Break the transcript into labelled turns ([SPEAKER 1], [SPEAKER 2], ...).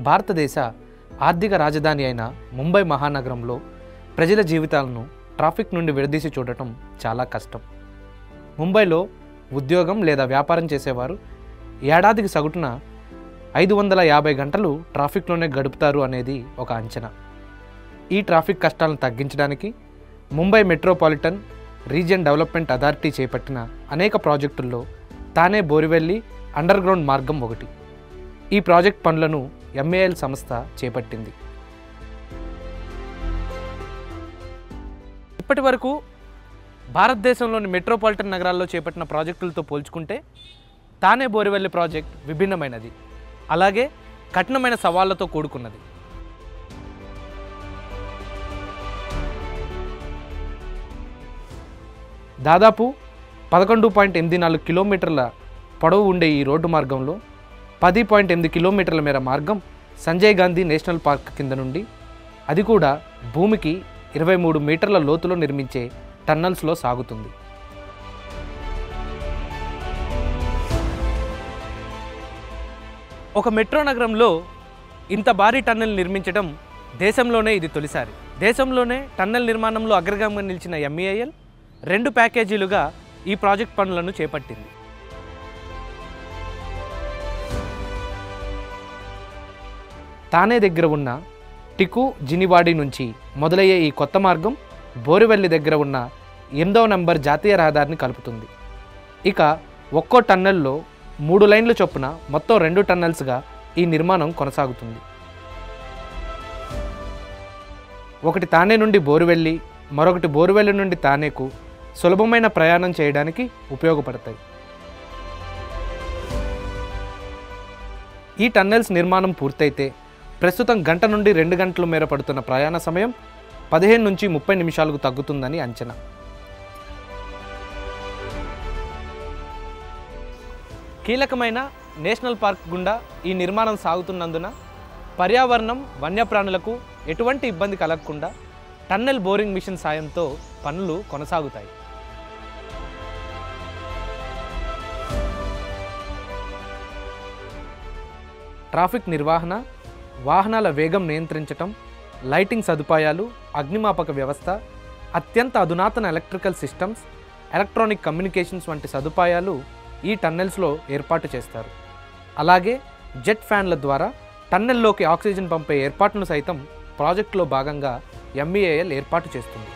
[SPEAKER 1] భారతదేశ ఆర్థిక రాజధాని అయిన ముంబై మహానగరంలో ప్రజల జీవితాలను ట్రాఫిక్ నుండి విడదీసి చూడటం చాలా కష్టం. ముంబైలో ఉద్యోగం లేదా వ్యాపారం చేసేవారు ఏడాదికి సగటున 550 గంటలు ట్రాఫిక్లోనే గడుపుతారు అనేది ఒక అంచనా. ఈ ట్రాఫిక్ కష్టాలను తగ్గించడానికి Mumbai metropolitan region development authority చేపట్టిన అనేక ప్రాజెక్టుల్లో తానే బోరివెల్లి అండర్ గ్రౌండ్ మార్గం ఒకటి. ఈ ప్రాజెక్ట్ పనులను MAL సంస్థ చేపట్టింది. ఇప్పటి వరకు భారతదేశంలోని మెట్రోపాలిటన్ నగరాల్లో చేపట్టిన ప్రాజెక్టులతో పోల్చుకుంటే తానే బోరివెల్లి ప్రాజెక్ట్ విభిన్నమైనది, అలాగే కఠినమైన సవాళ్లతో కూడుకున్నది. దాదాపు 11.84 కిలోమీటర్ల పొడవు ఉండే ఈ రోడ్డు మార్గంలో 10.8 కిలోమీటర్ల మేర మార్గం సంజయ్ గాంధీ నేషనల్ పార్క్ కింద నుండి, అది కూడా భూమికి 23 మీటర్ల లోతులో నిర్మించే టన్నల్స్లో సాగుతుంది. ఒక మెట్రో నగరంలో ఇంత భారీ టన్నెల్ నిర్మించడం దేశంలోనే ఇది తొలిసారి. దేశంలోనే టన్నెల్ నిర్మాణంలో అగ్రగామిగా నిలిచిన MAL 2 ప్యాకేజీలుగా ఈ ప్రాజెక్ట్ పనులను చేపట్టింది. తానే దగ్గర ఉన్న టికు జినివాడి నుంచి మొదలయ్యే ఈ కొత్త మార్గం బోరివెల్లి దగ్గర ఉన్న 8వ నంబర్ జాతీయ రహదారిని కలుపుతుంది. ఇక ఒక్కో టన్నెల్లో 3 లైన్ల చొప్పున మొత్తం 2 టన్నెల్స్గా ఈ నిర్మాణం కొనసాగుతుంది. ఒకటి తానే నుండి బోరివెల్లి, మరొకటి బోరివెల్లి నుండి తానేకు సులభమైన ప్రయాణం చేయడానికి ఉపయోగపడతాయి. ఈ టన్నెల్స్ నిర్మాణం పూర్తయితే ప్రస్తుతం గంట నుండి 2 గంటల మేర పడుతున్న ప్రయాణ సమయం 15 నుంచి 30 నిమిషాలకు తగ్గుతుందని అంచనా. కీలకమైన నేషనల్ పార్క్ గుండా ఈ నిర్మాణం సాగుతున్నందున పర్యావరణం, వన్యప్రాణులకు ఎటువంటి ఇబ్బంది కలగకుండా టన్నెల్ బోరింగ్ మిషన్ సాయంతో పనులు కొనసాగుతాయి. ట్రాఫిక్ నిర్వహణ, వాహనాల వేగం నియంత్రించటం, లైటింగ్ సదుపాయాలు, అగ్నిమాపక వ్యవస్థ, అత్యంత అధునాతన ఎలక్ట్రికల్ సిస్టమ్స్, ఎలక్ట్రానిక్ కమ్యూనికేషన్స్ వంటి సదుపాయాలు ఈ టన్నెల్స్లో ఏర్పాటు చేస్తారు. అలాగే జెట్ ఫ్యాన్ల ద్వారా టన్నెల్లోకి ఆక్సిజన్ పంపే ఏర్పాట్లను సైతం ప్రాజెక్టులో భాగంగా MAL ఏర్పాటు చేస్తుంది.